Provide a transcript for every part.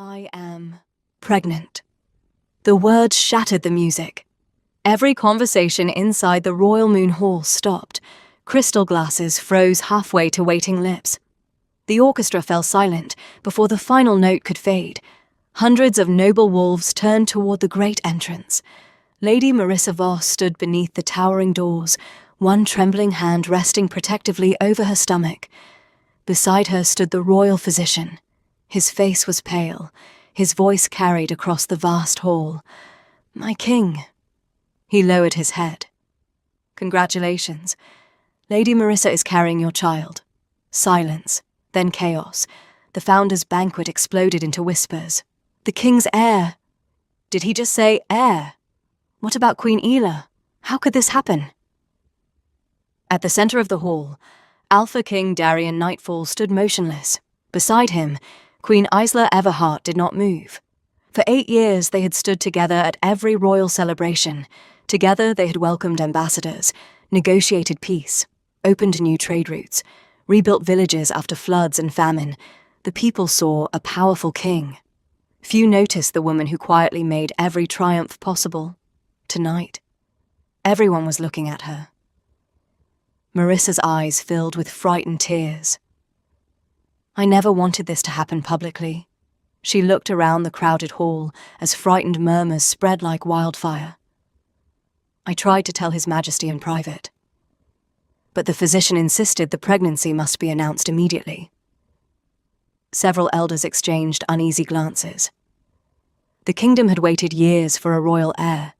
I am pregnant. The words shattered the music. Every conversation inside the Royal Moon Hall stopped. Crystal glasses froze halfway to waiting lips. The orchestra fell silent before the final note could fade. Hundreds of noble wolves turned toward the great entrance. Lady Marissa Voss stood beneath the towering doors, one trembling hand resting protectively over her stomach. Beside her stood the royal physician. His face was pale, his voice carried across the vast hall. "My king." He lowered his head. "Congratulations. Lady Marissa is carrying your child." Silence, then chaos. The founder's banquet exploded into whispers. "The king's heir." Did he just say heir? What about Queen Ela? How could this happen? At the center of the hall, Alpha King Darian Nightfall stood motionless. Beside him, Queen Isla Everhart did not move. For 8 years they had stood together at every royal celebration. Together they had welcomed ambassadors, negotiated peace, opened new trade routes, rebuilt villages after floods and famine. The people saw a powerful king. Few noticed the woman who quietly made every triumph possible. Tonight, everyone was looking at her. Marissa's eyes filled with frightened tears. "I never wanted this to happen publicly." She looked around the crowded hall as frightened murmurs spread like wildfire. "I tried to tell His Majesty in private. But the physician insisted the pregnancy must be announced immediately." Several elders exchanged uneasy glances. The kingdom had waited years for a royal heir.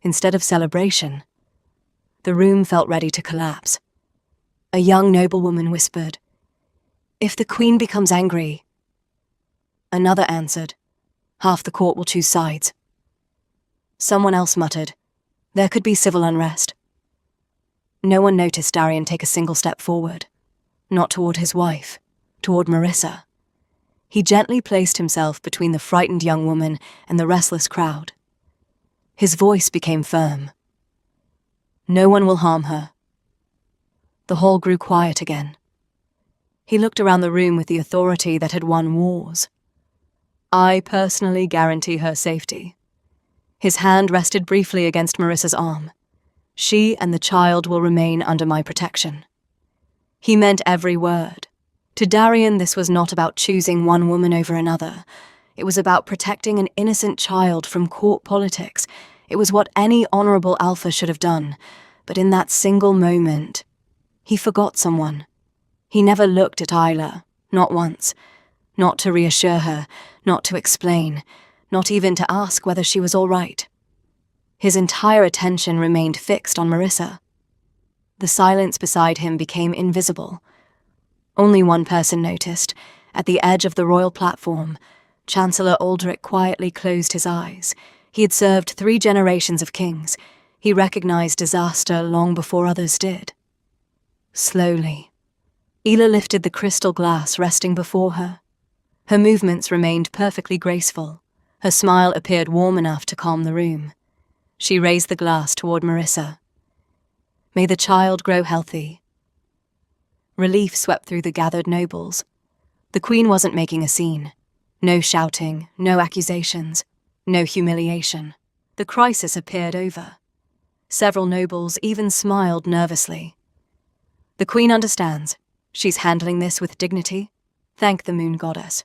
Instead of celebration, the room felt ready to collapse. A young noblewoman whispered, "If the queen becomes angry..." Another answered, "Half the court will choose sides." Someone else muttered, "There could be civil unrest." No one noticed Darian take a single step forward, not toward his wife, toward Marissa. He gently placed himself between the frightened young woman and the restless crowd. His voice became firm. "No one will harm her." The hall grew quiet again. He looked around the room with the authority that had won wars. "I personally guarantee her safety." His hand rested briefly against Marissa's arm. "She and the child will remain under my protection." He meant every word. To Darian, this was not about choosing one woman over another. It was about protecting an innocent child from court politics. It was what any honorable alpha should have done. But in that single moment, he forgot someone. He never looked at Isla, not once. Not to reassure her, not to explain, not even to ask whether she was all right. His entire attention remained fixed on Marissa. The silence beside him became invisible. Only one person noticed. At the edge of the royal platform, Chancellor Aldrich quietly closed his eyes. He had served 3 generations of kings. He recognized disaster long before others did. Slowly, Ela lifted the crystal glass resting before her. Her movements remained perfectly graceful. Her smile appeared warm enough to calm the room. She raised the glass toward Marissa. "May the child grow healthy." Relief swept through the gathered nobles. The queen wasn't making a scene. No shouting, no accusations, no humiliation. The crisis appeared over. Several nobles even smiled nervously. "The queen understands. She's handling this with dignity. Thank the moon goddess."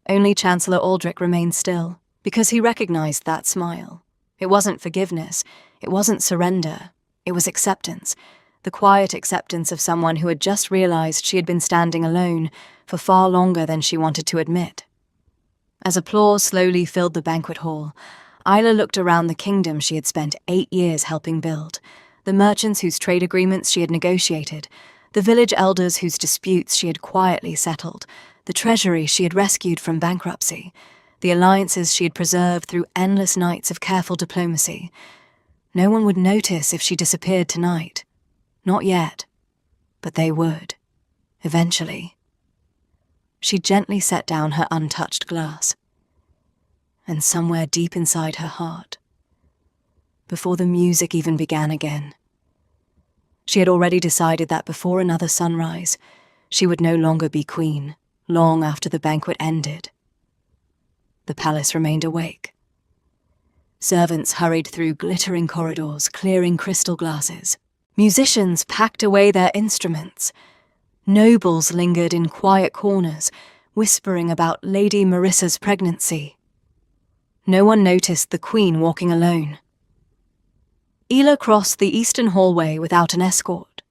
Only Chancellor Aldrich remained still, because he recognized that smile. It wasn't forgiveness, it wasn't surrender, it was acceptance. The quiet acceptance of someone who had just realized she had been standing alone for far longer than she wanted to admit. As applause slowly filled the banquet hall, Isla looked around the kingdom she had spent 8 years helping build, the merchants whose trade agreements she had negotiated, the village elders whose disputes she had quietly settled, the treasury she had rescued from bankruptcy, the alliances she had preserved through endless nights of careful diplomacy. No one would notice if she disappeared tonight. Not yet. But they would. Eventually. She gently set down her untouched glass. And somewhere deep inside her heart, before the music even began again, she had already decided that before another sunrise, she would no longer be queen, long after the banquet ended. the palace remained awake. Servants hurried through glittering corridors, clearing crystal glasses. Musicians packed away their instruments. Nobles lingered in quiet corners, whispering about Lady Marissa's pregnancy. No one noticed the Queen walking alone. Ela crossed the eastern hallway without an escort.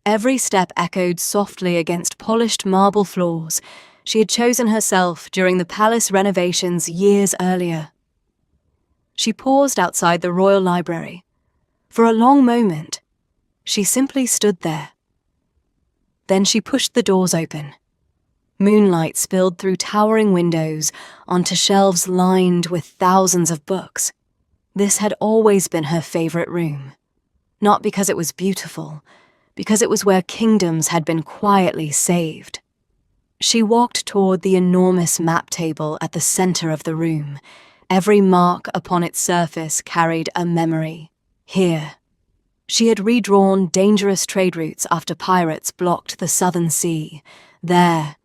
Every step echoed softly against polished marble floors she had chosen herself during the palace renovations years earlier. She paused outside the royal library. For a long moment, she simply stood there. Then she pushed the doors open. Moonlight spilled through towering windows onto shelves lined with thousands of books. This had always been her favorite room. Not because it was beautiful, because it was where kingdoms had been quietly saved. She walked toward the enormous map table at the center of the room. Every mark upon its surface carried a memory. Here, she had redrawn dangerous trade routes after pirates blocked the southern sea. There,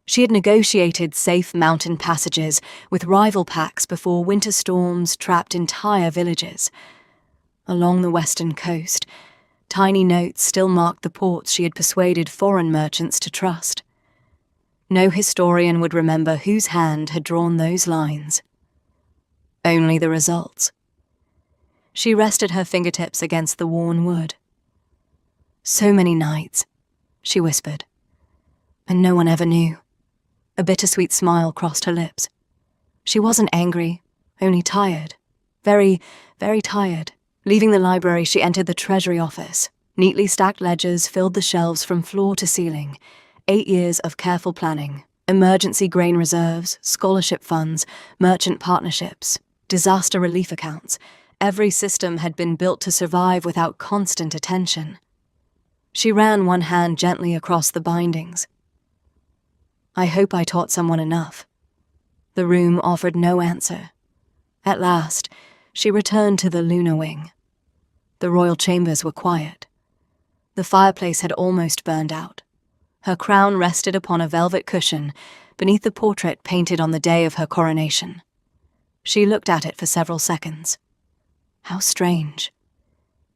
she had negotiated safe mountain passages with rival packs before winter storms trapped entire villages. Along the western coast, tiny notes still marked the ports she had persuaded foreign merchants to trust. No historian would remember whose hand had drawn those lines. Only the results. She rested her fingertips against the worn wood. So many nights, she whispered, and no one ever knew. A bittersweet smile crossed her lips. She wasn't angry, only tired. Very, very tired. Leaving the library, she entered the Treasury office. Neatly stacked ledgers filled the shelves from floor to ceiling. 8 years of careful planning. Emergency grain reserves, scholarship funds, merchant partnerships, disaster relief accounts. Every system had been built to survive without constant attention. She ran one hand gently across the bindings. I hope I taught someone enough. The room offered no answer. At last, she returned to the lunar wing. The royal chambers were quiet. The fireplace had almost burned out. Her crown rested upon a velvet cushion beneath the portrait painted on the day of her coronation. She looked at it for several seconds. How strange.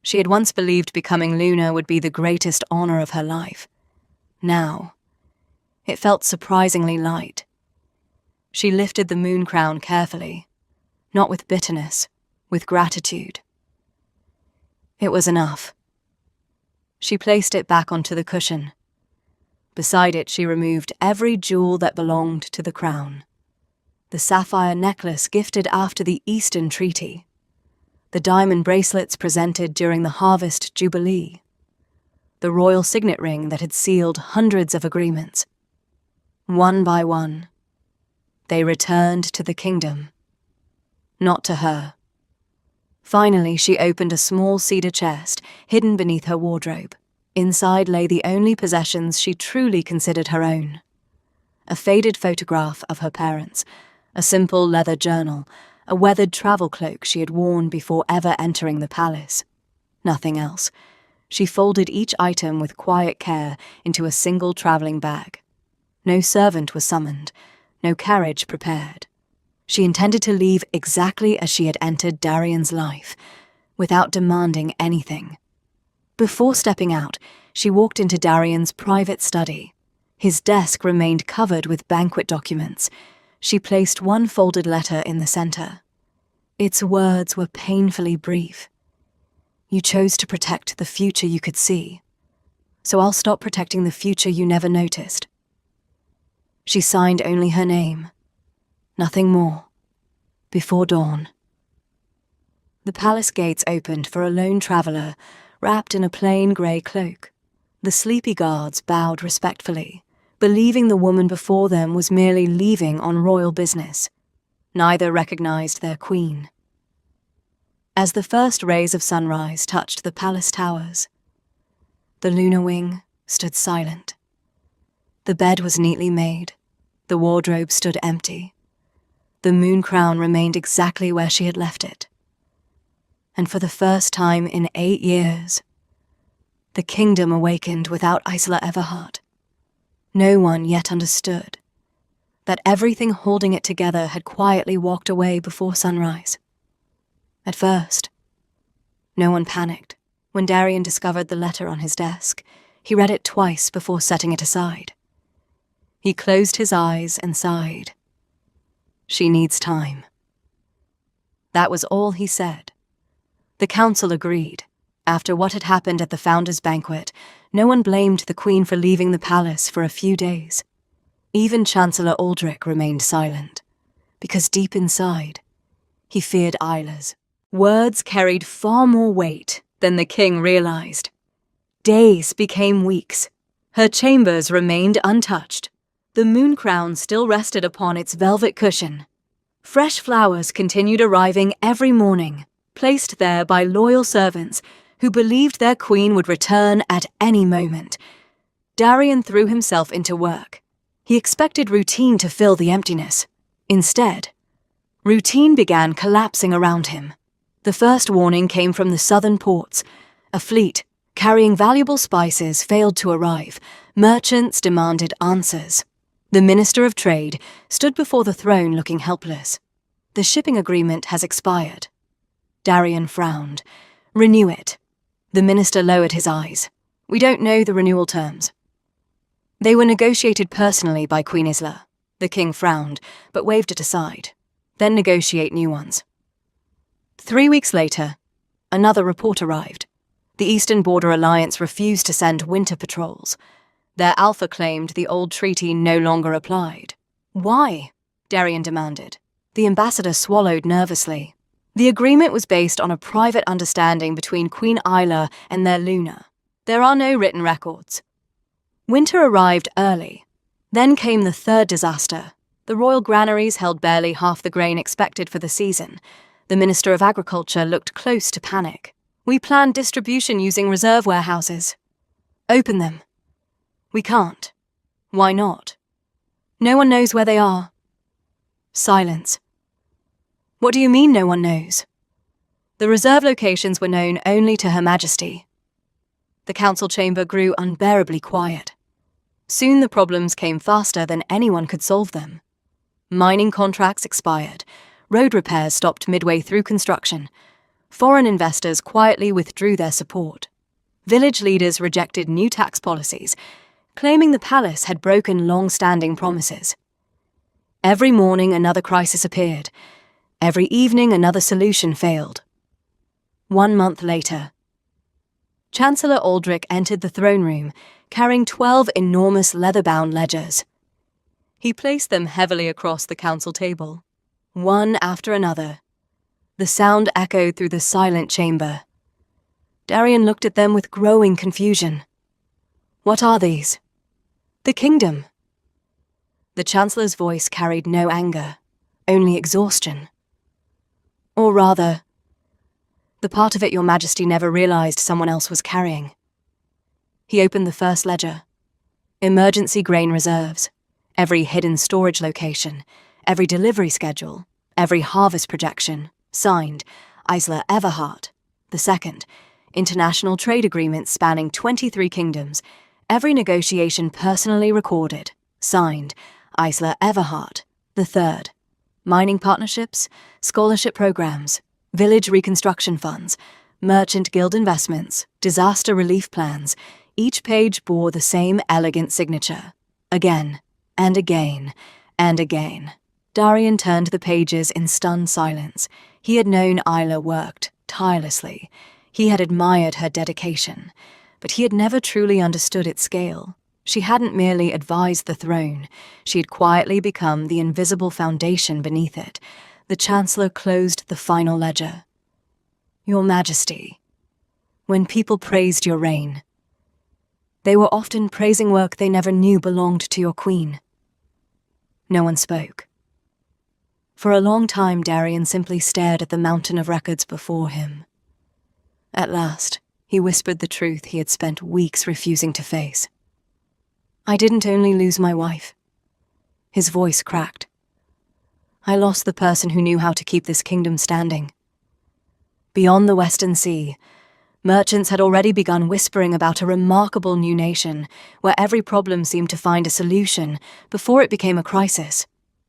She had once believed becoming lunar would be the greatest honor of her life. Now, it felt surprisingly light. She lifted the moon crown carefully, not with bitterness, with gratitude. It was enough. She placed it back onto the cushion. Beside it, she removed every jewel that belonged to the crown. The sapphire necklace gifted after the Eastern Treaty. The diamond bracelets presented during the Harvest Jubilee. The royal signet ring that had sealed hundreds of agreements. One by one, they returned to the kingdom. Not to her. Finally, she opened a small cedar chest hidden beneath her wardrobe. Inside lay the only possessions she truly considered her own. A faded photograph of her parents, a simple leather journal, a weathered travel cloak she had worn before ever entering the palace. Nothing else. She folded each item with quiet care into a single traveling bag. No servant was summoned, no carriage prepared. She intended to leave exactly as she had entered Darian's life, without demanding anything. Before stepping out, she walked into Darian's private study. His desk remained covered with banquet documents. She placed one folded letter in the center. Its words were painfully brief. You chose to protect the future you could see, so I'll stop protecting the future you never noticed. She signed only her name, nothing more, before dawn. The palace gates opened for a lone traveler, wrapped in a plain grey cloak. The sleepy guards bowed respectfully, believing the woman before them was merely leaving on royal business. Neither recognized their queen. As the first rays of sunrise touched the palace towers, the lunar wing stood silent. The bed was neatly made. The wardrobe stood empty. The moon crown remained exactly where she had left it. And for the first time in 8 years, the kingdom awakened without Isla Everhart. No one yet understood. that everything holding it together had quietly walked away before sunrise. At first, no one panicked. When Darian discovered the letter on his desk, he read it twice before setting it aside. He closed his eyes and sighed. She needs time. That was all he said. The council agreed. After what had happened at the founders' banquet, no one blamed the Queen for leaving the palace for a few days. Even Chancellor Aldrich remained silent, because deep inside, he feared Isla's. Words carried far more weight than the king realized. Days became weeks. Her chambers remained untouched. The moon crown still rested upon its velvet cushion. Fresh flowers continued arriving every morning, placed there by loyal servants who believed their queen would return at any moment. Darian threw himself into work. He expected routine to fill the emptiness. Instead, routine began collapsing around him. The first warning came from the southern ports. A fleet carrying valuable spices failed to arrive. Merchants demanded answers. The Minister of Trade stood before the throne looking helpless. The shipping agreement has expired. Darian frowned. Renew it. The minister lowered his eyes. We don't know the renewal terms. They were negotiated personally by Queen Isla. The king frowned, but waved it aside. Then negotiate new ones. 3 weeks later, another report arrived. The Eastern Border Alliance refused to send winter patrols. Their alpha claimed the old treaty no longer applied. Why? Darian demanded. The ambassador swallowed nervously. The agreement was based on a private understanding between Queen Isla and their Luna. There are no written records. Winter arrived early. Then came the third disaster. The royal granaries held barely half the grain expected for the season. The Minister of Agriculture looked close to panic. We planned distribution using reserve warehouses. Open them. We can't. Why not? No one knows where they are. Silence. What do you mean no one knows? The reserve locations were known only to Her Majesty. The council chamber grew unbearably quiet. Soon the problems came faster than anyone could solve them. Mining contracts expired. Road repairs stopped midway through construction. Foreign investors quietly withdrew their support. Village leaders rejected new tax policies, claiming the palace had broken long-standing promises. Every morning another crisis appeared. Every evening another solution failed. 1 month later, Chancellor Aldrich entered the throne room, carrying 12 enormous leather-bound ledgers. He placed them heavily across the council table, one after another. The sound echoed through the silent chamber. Darian looked at them with growing confusion. What are these? The kingdom. The Chancellor's voice carried no anger, only exhaustion. Or rather, the part of it Your Majesty never realized someone else was carrying. He opened the first ledger. Emergency grain reserves, every hidden storage location, every delivery schedule, every harvest projection, signed, Isla Everhart. The second, international trade agreements spanning 23 kingdoms, every negotiation personally recorded, signed, Isla Everhart. The third, mining partnerships, scholarship programs, village reconstruction funds, merchant guild investments, disaster relief plans. Each page bore the same elegant signature. Again, and again, and again. Darian turned the pages in stunned silence. He had known Isla worked tirelessly. He had admired her dedication, but he had never truly understood its scale. She hadn't merely advised the throne. She had quietly become the invisible foundation beneath it. The Chancellor closed the final ledger. Your Majesty, when people praised your reign, they were often praising work they never knew belonged to your queen. No one spoke. For a long time, Darian simply stared at the mountain of records before him. At last, he whispered the truth he had spent weeks refusing to face. I didn't only lose my wife. His voice cracked. I lost the person who knew how to keep this kingdom standing. Beyond the Western Sea, merchants had already begun whispering about a remarkable new nation where every problem seemed to find a solution before it became a crisis.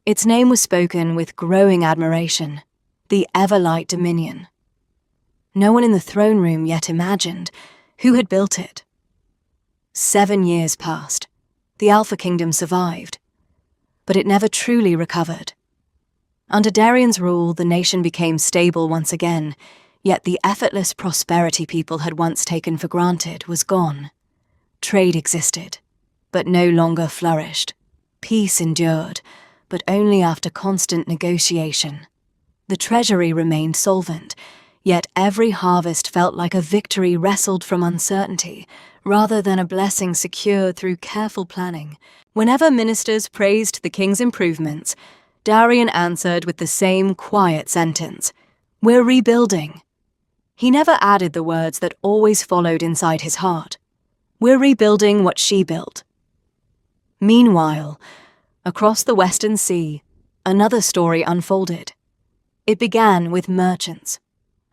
Its name was spoken with growing admiration, the Everlight Dominion. No one in the throne room yet imagined who had built it. 7 years passed. The Alpha Kingdom survived, but it never truly recovered. Under Darien's rule, the nation became stable once again, yet the effortless prosperity people had once taken for granted was gone. Trade existed, but no longer flourished. Peace endured, but only after constant negotiation. The treasury remained solvent, yet every harvest felt like a victory wrestled from uncertainty, rather than a blessing secured through careful planning. Whenever ministers praised the king's improvements, Darien answered with the same quiet sentence, "We're rebuilding." He never added the words that always followed inside his heart. "We're rebuilding what she built." Meanwhile, across the Western Sea, another story unfolded. It began with merchants.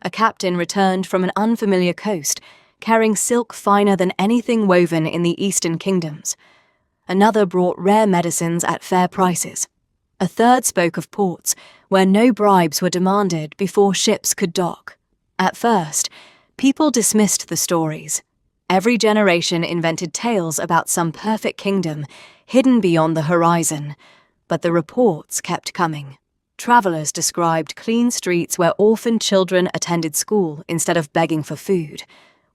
A captain returned from an unfamiliar coast, carrying silk finer than anything woven in the Eastern kingdoms. Another brought rare medicines at fair prices. A third spoke of ports where no bribes were demanded before ships could dock. At first, people dismissed the stories. Every generation invented tales about some perfect kingdom hidden beyond the horizon, but the reports kept coming. Travelers described clean streets where orphaned children attended school instead of begging for food.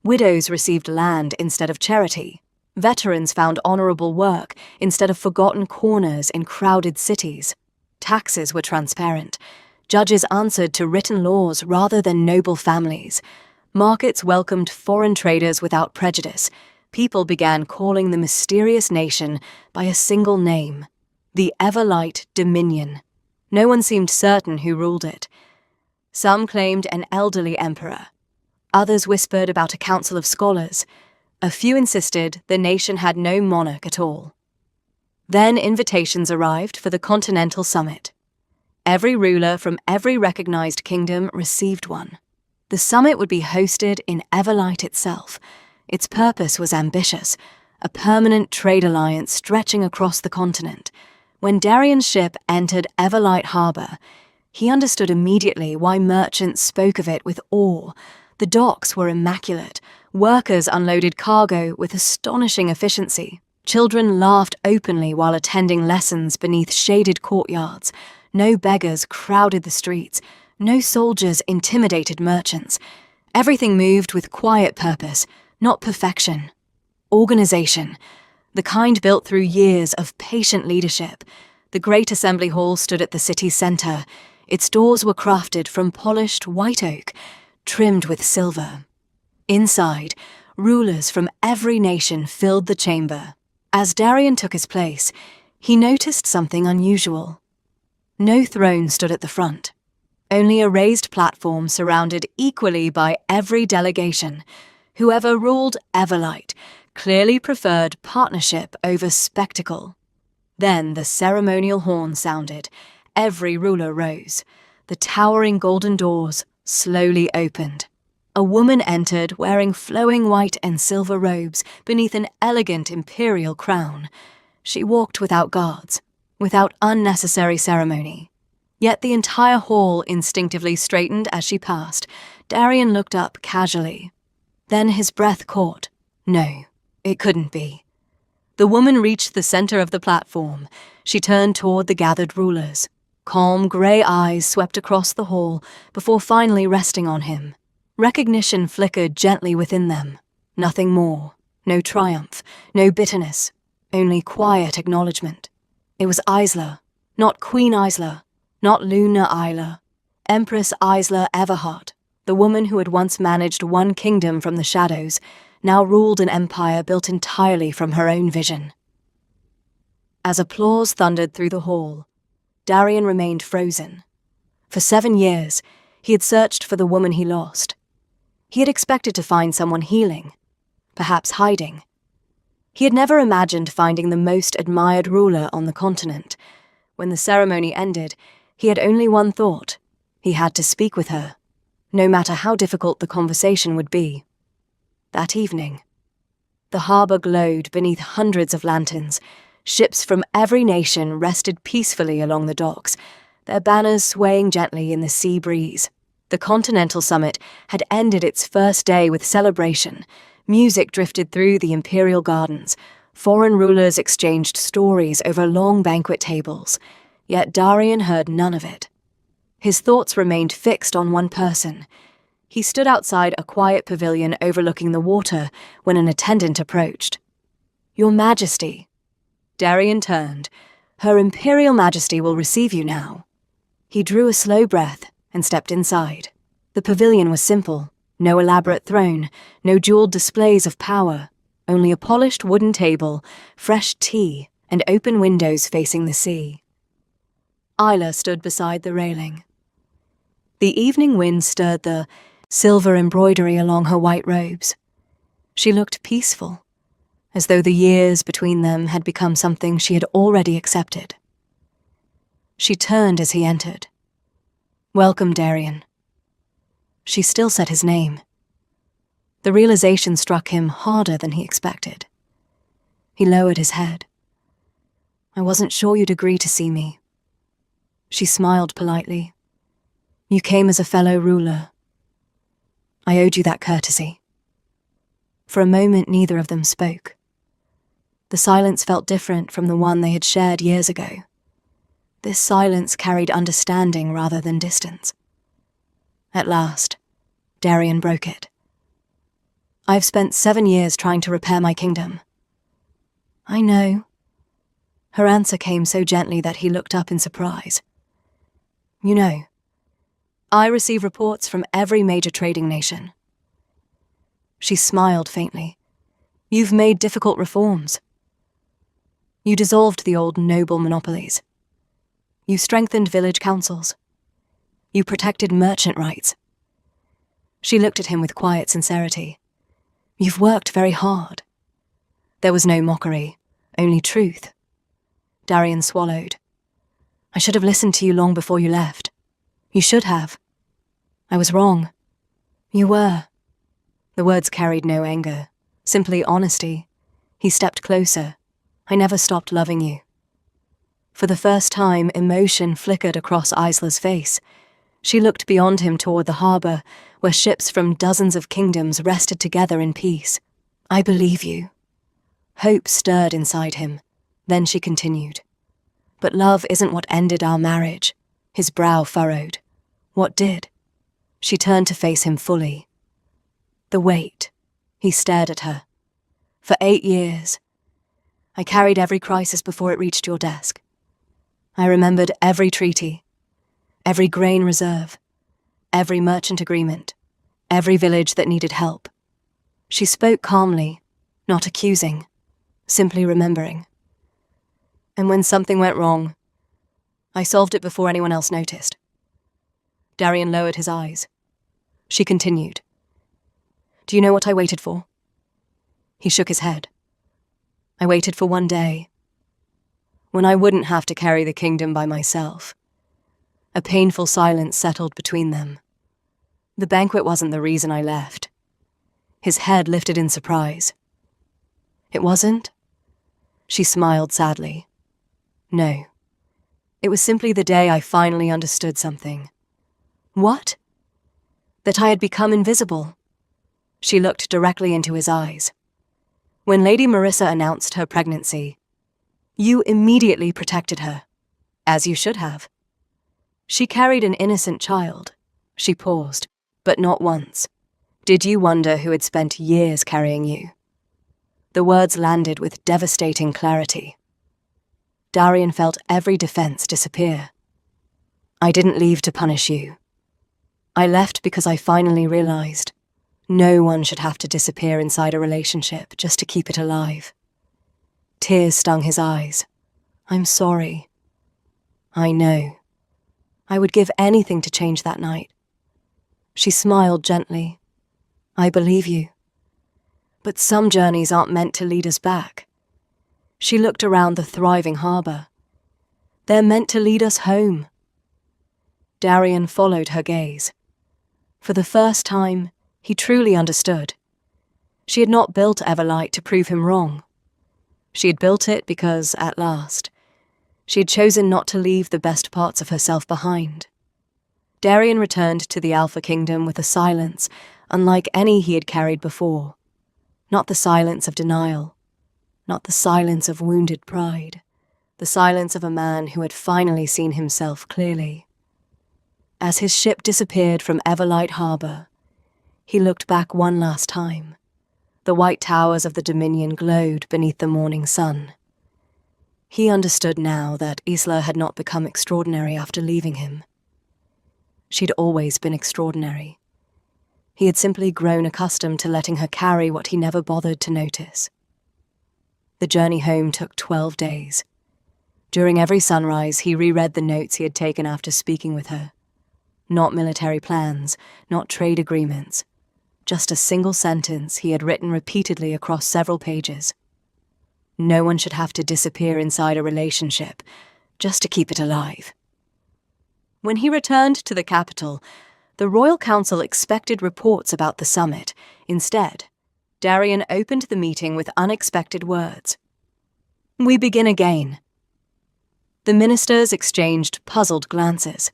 Widows received land instead of charity. Veterans found honorable work instead of forgotten corners in crowded cities. Taxes were transparent. Judges answered to written laws rather than noble families. Markets welcomed foreign traders without prejudice. People began calling the mysterious nation by a single name, the Everlight Dominion. No one seemed certain who ruled it. Some claimed an elderly emperor. Others whispered about a council of scholars. A few insisted the nation had no monarch at all. Then invitations arrived for the Continental Summit. Every ruler from every recognized kingdom received one. The summit would be hosted in Everlight itself. Its purpose was ambitious, a permanent trade alliance stretching across the continent. When Darien's ship entered Everlight Harbor, he understood immediately why merchants spoke of it with awe. The docks were immaculate. Workers unloaded cargo with astonishing efficiency. Children laughed openly while attending lessons beneath shaded courtyards. No beggars crowded the streets. No soldiers intimidated merchants. Everything moved with quiet purpose, not perfection. Organization, the kind built through years of patient leadership. The great assembly hall stood at the city's center. Its doors were crafted from polished white oak, trimmed with silver. Inside, rulers from every nation filled the chamber. As Darien took his place, he noticed something unusual. No throne stood at the front. Only a raised platform surrounded equally by every delegation. Whoever ruled Everlight clearly preferred partnership over spectacle. Then the ceremonial horn sounded. Every ruler rose. The towering golden doors slowly opened. A woman entered wearing flowing white and silver robes beneath an elegant imperial crown. She walked without guards, without unnecessary ceremony. Yet the entire hall instinctively straightened as she passed. Darien looked up casually. Then his breath caught. No, it couldn't be. The woman reached the center of the platform. She turned toward the gathered rulers. Calm gray eyes swept across the hall before finally resting on him. Recognition flickered gently within them. Nothing more. No triumph. No bitterness. Only quiet acknowledgement. It was Isla, not Queen Isla, not Luna Isla. Empress Isla Everhart, the woman who had once managed one kingdom from the shadows, now ruled an empire built entirely from her own vision. As applause thundered through the hall, Darien remained frozen. For 7 years, he had searched for the woman he lost. He had expected to find someone healing, perhaps hiding. He had never imagined finding the most admired ruler on the continent. When the ceremony ended, he had only one thought. He had to speak with her, no matter how difficult the conversation would be. That evening, the harbor glowed beneath hundreds of lanterns. Ships from every nation rested peacefully along the docks, their banners swaying gently in the sea breeze. The Continental Summit had ended its first day with celebration. Music drifted through the imperial gardens. Foreign rulers exchanged stories over long banquet tables. Yet Darian heard none of it. His thoughts remained fixed on one person. He stood outside a quiet pavilion overlooking the water when an attendant approached. "Your Majesty." Darian turned. "Her Imperial Majesty will receive you now." He drew a slow breath and stepped inside. The pavilion was simple. No elaborate throne, no jeweled displays of power, only a polished wooden table, fresh tea, and open windows facing the sea. Isla stood beside the railing. The evening wind stirred the silver embroidery along her white robes. She looked peaceful, as though the years between them had become something she had already accepted. She turned as he entered. "Welcome, Darian." She still said his name. The realization struck him harder than he expected. He lowered his head. "I wasn't sure you'd agree to see me." She smiled politely. "You came as a fellow ruler. I owed you that courtesy." For a moment, neither of them spoke. The silence felt different from the one they had shared years ago. This silence carried understanding rather than distance. At last, Darian broke it. "I've spent 7 years trying to repair my kingdom." "I know." Her answer came so gently that he looked up in surprise. "You know, I receive reports from every major trading nation." She smiled faintly. "You've made difficult reforms. You dissolved the old noble monopolies. You strengthened village councils. You protected merchant rights." She looked at him with quiet sincerity. "You've worked very hard." There was no mockery, only truth. Darian swallowed. "I should have listened to you long before you left." "You should have." "I was wrong." "You were." The words carried no anger, simply honesty. He stepped closer. "I never stopped loving you." For the first time, emotion flickered across Isla's face. She looked beyond him toward the harbor, where ships from dozens of kingdoms rested together in peace. "I believe you." Hope stirred inside him. Then she continued. "But love isn't what ended our marriage." His brow furrowed. "What did?" She turned to face him fully. "The weight." He stared at her. "For 8 years. I carried every crisis before it reached your desk. I remembered every treaty, every grain reserve, every merchant agreement, every village that needed help." She spoke calmly, not accusing, simply remembering. "And when something went wrong, I solved it before anyone else noticed." Darian lowered his eyes. She continued. "Do you know what I waited for?" He shook his head. "I waited for one day, when I wouldn't have to carry the kingdom by myself." A painful silence settled between them. "The banquet wasn't the reason I left." His head lifted in surprise. "It wasn't?" She smiled sadly. "No. It was simply the day I finally understood something." "What?" "That I had become invisible." She looked directly into his eyes. "When Lady Marissa announced her pregnancy, you immediately protected her, as you should have. She carried an innocent child." She paused, "but not once did you wonder who had spent years carrying you." The words landed with devastating clarity. Darian felt every defense disappear. "I didn't leave to punish you. I left because I finally realized no one should have to disappear inside a relationship just to keep it alive." Tears stung his eyes. "I'm sorry." "I know. I would give anything to change that night." She smiled gently. "I believe you. But some journeys aren't meant to lead us back." She looked around the thriving harbor. "They're meant to lead us home." Darian followed her gaze. For the first time, he truly understood. She had not built Everlight to prove him wrong. She had built it because, at last, she had chosen not to leave the best parts of herself behind. Darian returned to the Alpha Kingdom with a silence unlike any he had carried before. Not the silence of denial, not the silence of wounded pride, the silence of a man who had finally seen himself clearly. As his ship disappeared from Everlight Harbour, he looked back one last time. The white towers of the Dominion glowed beneath the morning sun. He understood now that Isla had not become extraordinary after leaving him. She'd always been extraordinary. He had simply grown accustomed to letting her carry what he never bothered to notice. The journey home took 12 days. During every sunrise, he reread the notes he had taken after speaking with her. Not military plans, not trade agreements, just a single sentence he had written repeatedly across several pages. No one should have to disappear inside a relationship just to keep it alive. When he returned to the capital, the Royal Council expected reports about the summit. Instead, Darian opened the meeting with unexpected words. "We begin again." The ministers exchanged puzzled glances.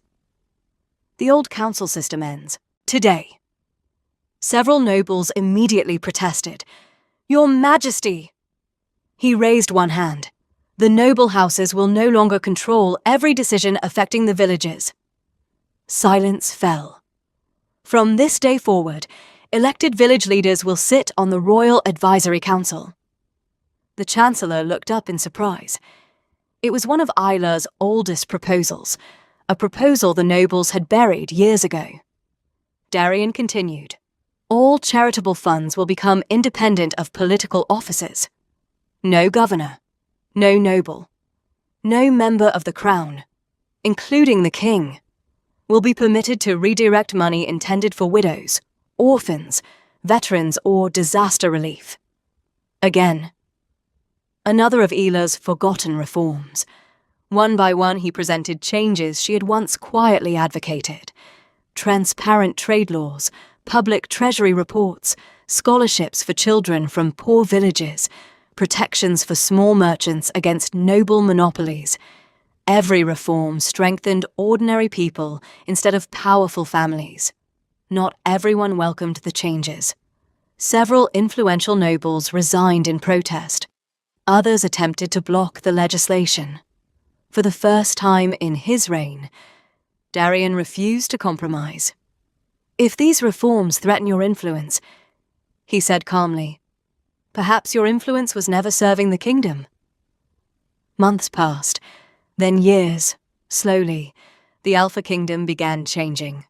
"The old council system ends today." Several nobles immediately protested. "Your Majesty!" He raised one hand. "The noble houses will no longer control every decision affecting the villages." Silence fell. "From this day forward, elected village leaders will sit on the Royal Advisory Council." The Chancellor looked up in surprise. It was one of Isla's oldest proposals, a proposal the nobles had buried years ago. Darian continued. "All charitable funds will become independent of political offices. No governor, no noble, no member of the crown, including the king, will be permitted to redirect money intended for widows, orphans, veterans, or disaster relief." Again, another of Isla's forgotten reforms. One by one he presented changes she had once quietly advocated. Transparent trade laws, public treasury reports, scholarships for children from poor villages, protections for small merchants against noble monopolies. Every reform strengthened ordinary people instead of powerful families. Not everyone welcomed the changes. Several influential nobles resigned in protest. Others attempted to block the legislation. For the first time in his reign, Darian refused to compromise. "If these reforms threaten your influence," he said calmly, "perhaps your influence was never serving the kingdom." Months passed, then years. Slowly, the Alpha Kingdom began changing.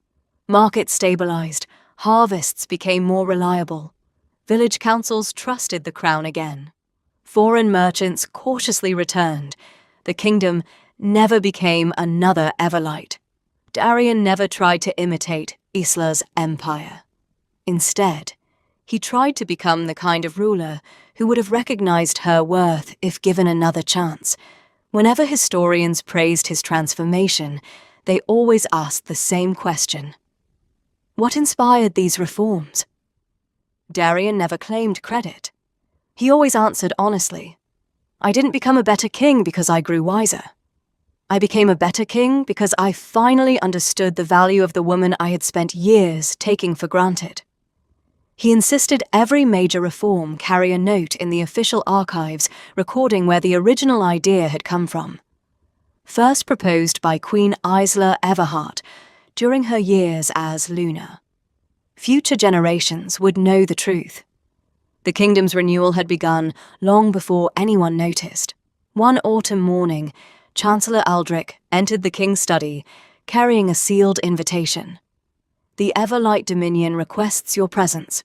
Markets stabilized, harvests became more reliable. Village councils trusted the crown again. Foreign merchants cautiously returned. The kingdom never became another Everlight. Darian never tried to imitate Isla's empire. Instead, he tried to become the kind of ruler who would have recognized her worth if given another chance. Whenever historians praised his transformation, they always asked the same question. What inspired these reforms? Darian never claimed credit. He always answered honestly, "I didn't become a better king because I grew wiser. I became a better king because I finally understood the value of the woman I had spent years taking for granted." He insisted every major reform carry a note in the official archives recording where the original idea had come from. First proposed by Queen Isla Everhart during her years as Luna. Future generations would know the truth. The kingdom's renewal had begun long before anyone noticed. One autumn morning, Chancellor Aldrich entered the king's study, carrying a sealed invitation. "The Everlight Dominion requests your presence."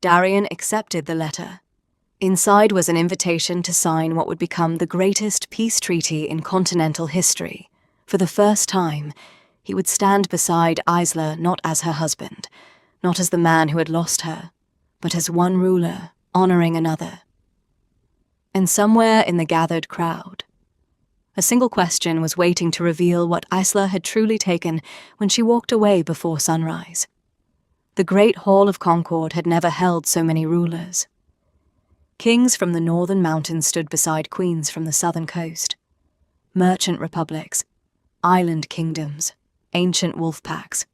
Darian accepted the letter. Inside was an invitation to sign what would become the greatest peace treaty in continental history. For the first time, he would stand beside Isla not as her husband, not as the man who had lost her, but as one ruler honoring another. And somewhere in the gathered crowd, a single question was waiting to reveal what Isla had truly taken when she walked away before sunrise. The great Hall of Concord had never held so many rulers. Kings from the northern mountains stood beside queens from the southern coast. Merchant republics, island kingdoms, ancient wolf packs.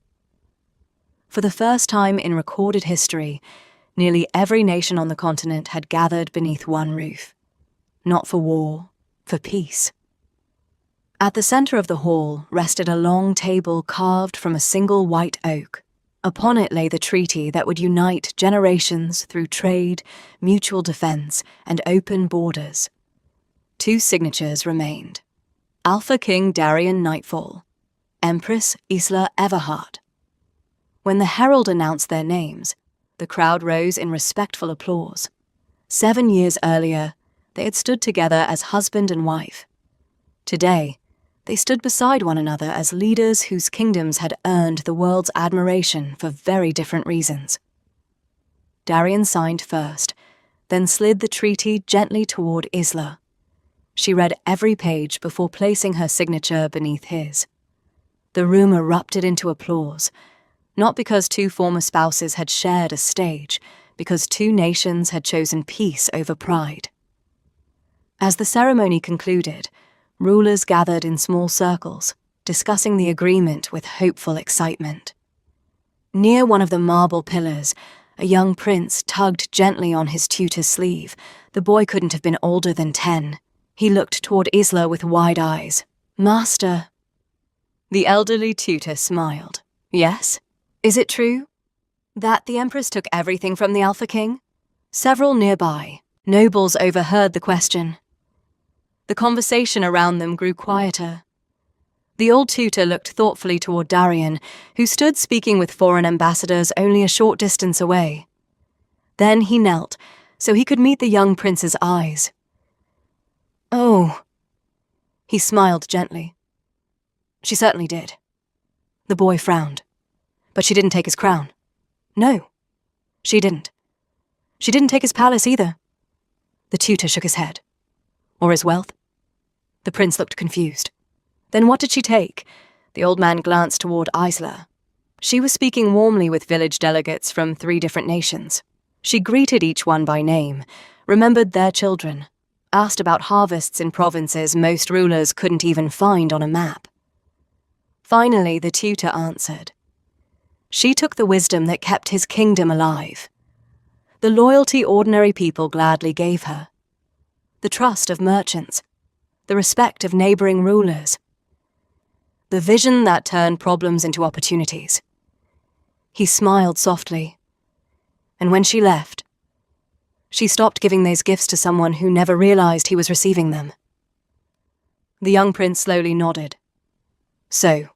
For the first time in recorded history, nearly every nation on the continent had gathered beneath one roof. Not for war, for peace. At the center of the hall rested a long table carved from a single white oak. Upon it lay the treaty that would unite generations through trade, mutual defense, and open borders. 2 signatures remained. Alpha King Darien Nightfall, Empress Isla Everhard. When the herald announced their names, the crowd rose in respectful applause. 7 years earlier, they had stood together as husband and wife. Today, they stood beside one another as leaders whose kingdoms had earned the world's admiration for very different reasons. Darien signed first, then slid the treaty gently toward Isla. She read every page before placing her signature beneath his. The room erupted into applause, not because 2 former spouses had shared a stage, because 2 nations had chosen peace over pride. As the ceremony concluded, rulers gathered in small circles, discussing the agreement with hopeful excitement. Near one of the marble pillars, a young prince tugged gently on his tutor's sleeve. The boy couldn't have been older than 10. He looked toward Isla with wide eyes. "Master." The elderly tutor smiled. "Yes? Is it true that the Empress took everything from the Alpha King?" Several nearby, nobles overheard the question. The conversation around them grew quieter. The old tutor looked thoughtfully toward Darien, who stood speaking with foreign ambassadors only a short distance away. Then he knelt, so he could meet the young prince's eyes. "Oh." He smiled gently. "She certainly did." The boy frowned. "But she didn't take his crown." "No, she didn't. She didn't take his palace either." The tutor shook his head. "Or his wealth?" The prince looked confused. "Then what did she take?" The old man glanced toward Isla. She was speaking warmly with village delegates from 3 different nations. She greeted each one by name, remembered their children, asked about harvests in provinces most rulers couldn't even find on a map. Finally, the tutor answered. She took the wisdom that kept his kingdom alive. The loyalty ordinary people gladly gave her. The trust of merchants. The respect of neighboring rulers. The vision that turned problems into opportunities. He smiled softly. And when she left, she stopped giving those gifts to someone who never realized he was receiving them. The young prince slowly nodded. So,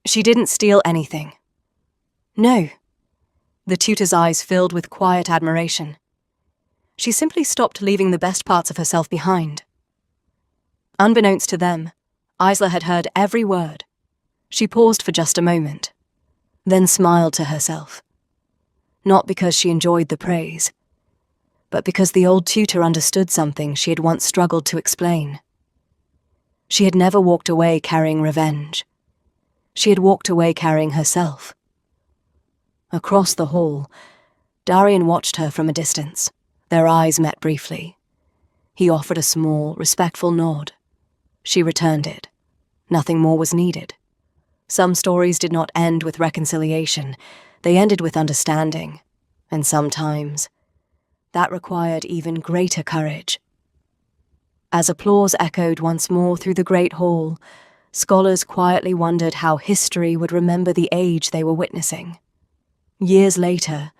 she didn't steal anything. No. The tutor's eyes filled with quiet admiration. She simply stopped leaving the best parts of herself behind. Unbeknownst to them, Isla had heard every word. She paused for just a moment, then smiled to herself. Not because she enjoyed the praise, but because the old tutor understood something she had once struggled to explain. She had never walked away carrying revenge. She had walked away carrying herself. Across the hall, Darien watched her from a distance. Their eyes met briefly. He offered a small, respectful nod. She returned it. Nothing more was needed. Some stories did not end with reconciliation. They ended with understanding. And sometimes, that required even greater courage. As applause echoed once more through the great hall, scholars quietly wondered how history would remember the age they were witnessing. Years later,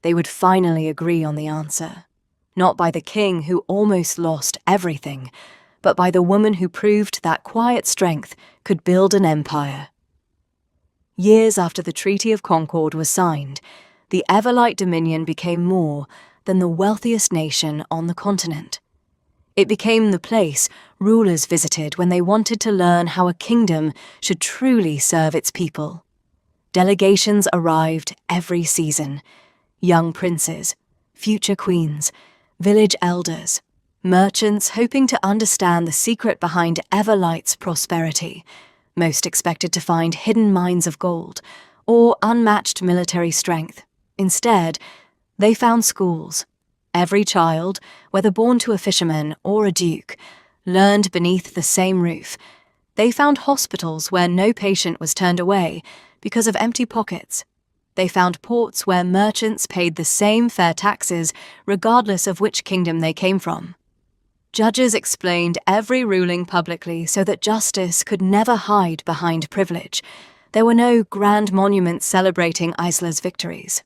they would finally agree on the answer. Not by the king who almost lost everything, but by the woman who proved that quiet strength could build an empire. Years after the Treaty of Concord was signed, the Everlight Dominion became more than the wealthiest nation on the continent. It became the place rulers visited when they wanted to learn how a kingdom should truly serve its people. Delegations arrived every season. Young princes, future queens, village elders, merchants hoping to understand the secret behind Everlight's prosperity, most expected to find hidden mines of gold or unmatched military strength. Instead, they found schools, Every child, whether born to a fisherman or a duke, learned beneath the same roof. They found hospitals where no patient was turned away because of empty pockets. They found ports where merchants paid the same fair taxes regardless of which kingdom they came from. Judges explained every ruling publicly so that justice could never hide behind privilege. There were no grand monuments celebrating Isla's victories.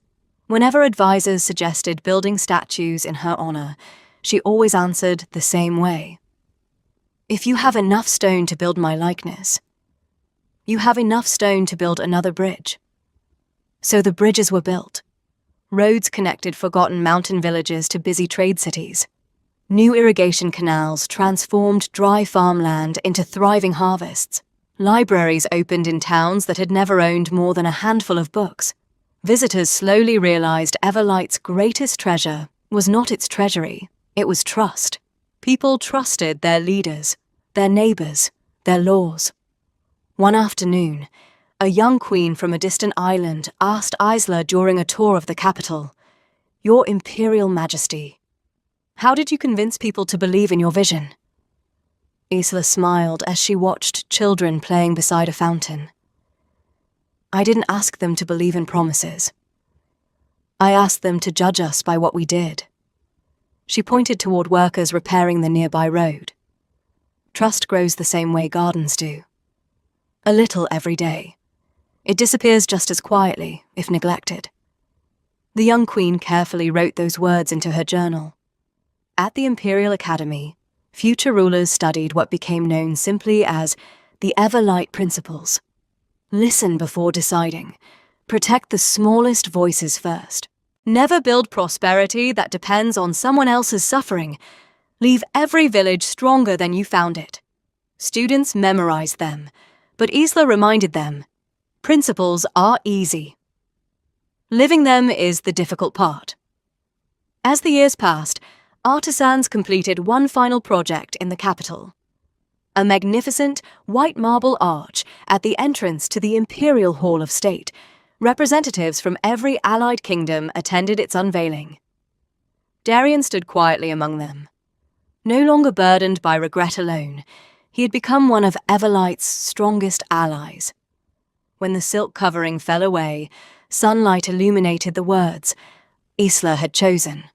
Whenever advisors suggested building statues in her honor, she always answered the same way. If you have enough stone to build my likeness, you have enough stone to build another bridge. So the bridges were built. Roads connected forgotten mountain villages to busy trade cities. New irrigation canals transformed dry farmland into thriving harvests. Libraries opened in towns that had never owned more than a handful of books. Visitors slowly realized Everlight's greatest treasure was not its treasury, it was trust. People trusted their leaders, their neighbors, their laws. One afternoon, a young queen from a distant island asked Isla during a tour of the capital, "Your Imperial Majesty, how did you convince people to believe in your vision?" Isla smiled as she watched children playing beside a fountain. "I didn't ask them to believe in promises. I asked them to judge us by what we did." She pointed toward workers repairing the nearby road. Trust grows the same way gardens do. A little every day. It disappears just as quietly, if neglected. The young queen carefully wrote those words into her journal. At the Imperial Academy, future rulers studied what became known simply as the Everlight Principles. Listen before deciding. Protect the smallest voices first. Never build prosperity that depends on someone else's suffering. Leave every village stronger than you found it. Students memorized them, but Isla reminded them, principles are easy. Living them is the difficult part. As the years passed, artisans completed one final project in the capital. A magnificent white marble arch at the entrance to the Imperial Hall of State. Representatives from every allied kingdom attended its unveiling. Darien stood quietly among them. No longer burdened by regret alone, he had become one of Everlight's strongest allies. When the silk covering fell away, sunlight illuminated the words Isla had chosen.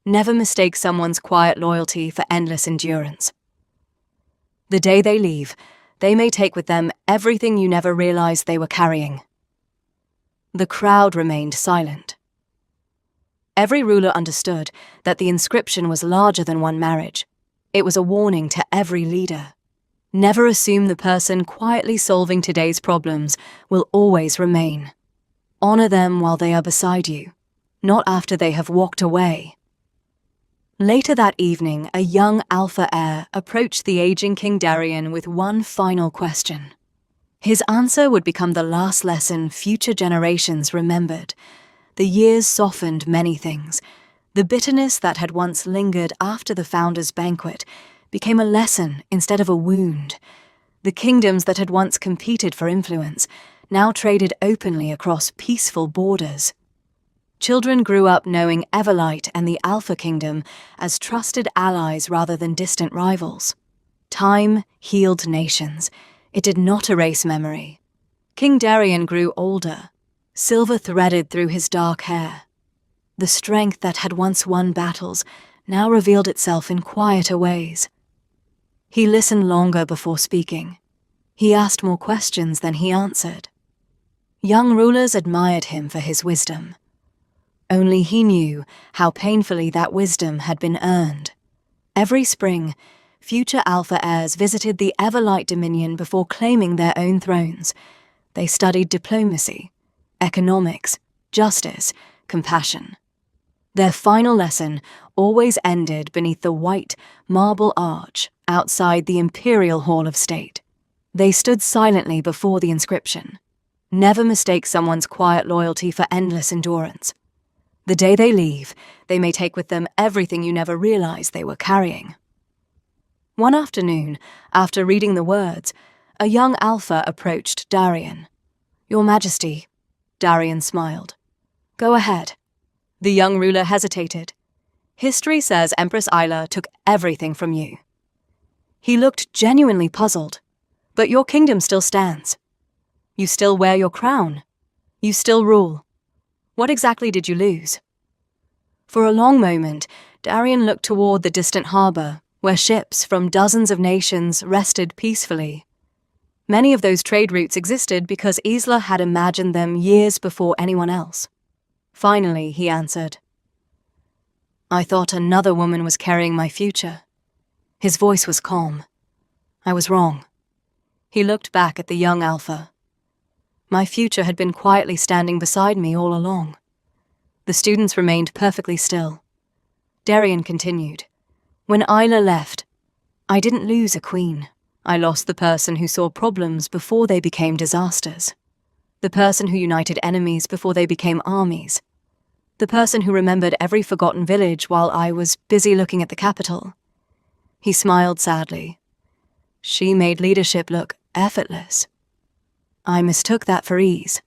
Never mistake someone's quiet loyalty for endless endurance. The day they leave, they may take with them everything you never realized they were carrying. The crowd remained silent. Every ruler understood that the inscription was larger than one marriage. It was a warning to every leader. Never assume the person quietly solving today's problems will always remain. Honor them while they are beside you, not after they have walked away. Later that evening, a young alpha heir approached the aging King Darien with one final question. His answer would become the last lesson future generations remembered. The years softened many things. The bitterness that had once lingered after the founder's banquet became a lesson instead of a wound. The kingdoms that had once competed for influence now traded openly across peaceful borders. Children grew up knowing Everlight and the Alpha Kingdom as trusted allies rather than distant rivals. Time healed nations. It did not erase memory. King Darien grew older, silver threaded through his dark hair. The strength that had once won battles now revealed itself in quieter ways. He listened longer before speaking. He asked more questions than he answered. Young rulers admired him for his wisdom. Only he knew how painfully that wisdom had been earned. Every spring, future Alpha heirs visited the Everlight Dominion before claiming their own thrones. They studied diplomacy, economics, justice, compassion. Their final lesson always ended beneath the white marble arch outside the Imperial Hall of State. They stood silently before the inscription. Never mistake someone's quiet loyalty for endless endurance. The day they leave, they may take with them everything you never realized they were carrying. One afternoon, after reading the words, a young Alpha approached Darien. "Your Majesty," Darien smiled. "Go ahead." The young ruler hesitated. History says Empress Isla took everything from you. He looked genuinely puzzled. But your kingdom still stands. You still wear your crown. You still rule. What exactly did you lose? For a long moment, Darian looked toward the distant harbour, where ships from dozens of nations rested peacefully. Many of those trade routes existed because Isla had imagined them years before anyone else. Finally, he answered, I thought another woman was carrying my future. His voice was calm. I was wrong. He looked back at the young Alpha. My future had been quietly standing beside me all along. The students remained perfectly still. Darian continued, When Isla left, I didn't lose a queen. I lost the person who saw problems before they became disasters. The person who united enemies before they became armies. The person who remembered every forgotten village while I was busy looking at the capital. He smiled sadly. She made leadership look effortless. I mistook that for ease.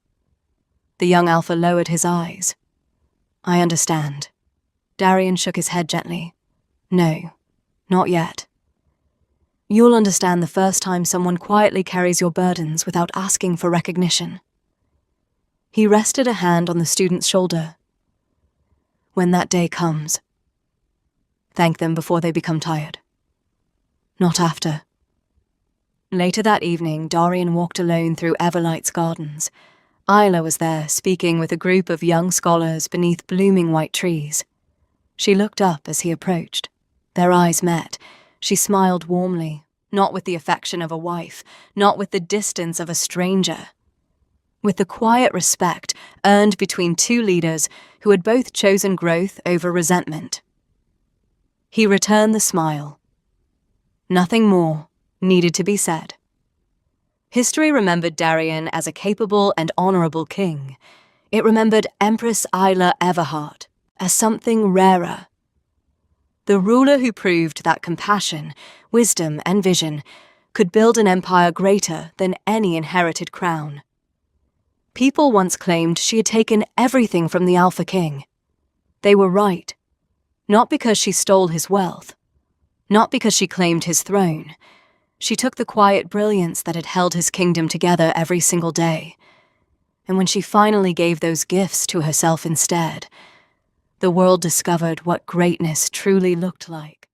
The young Alpha lowered his eyes. I understand. Darian shook his head gently. No, not yet. You'll understand the first time someone quietly carries your burdens without asking for recognition. He rested a hand on the student's shoulder. When that day comes, thank them before they become tired. Not after. Later that evening, Darian walked alone through Everlight's gardens. Isla was there, speaking with a group of young scholars beneath blooming white trees. She looked up as he approached. Their eyes met. She smiled warmly, not with the affection of a wife, not with the distance of a stranger. With the quiet respect earned between two leaders who had both chosen growth over resentment. He returned the smile. Nothing more needed to be said. History remembered Darian as a capable and honorable king. It remembered Empress Isla Everhart as something rarer. The ruler who proved that compassion, wisdom, and vision could build an empire greater than any inherited crown. People once claimed she had taken everything from the Alpha King. They were right. Not because she stole his wealth. Not because she claimed his throne. She took the quiet brilliance that had held his kingdom together every single day. And when she finally gave those gifts to herself instead, the world discovered what greatness truly looked like.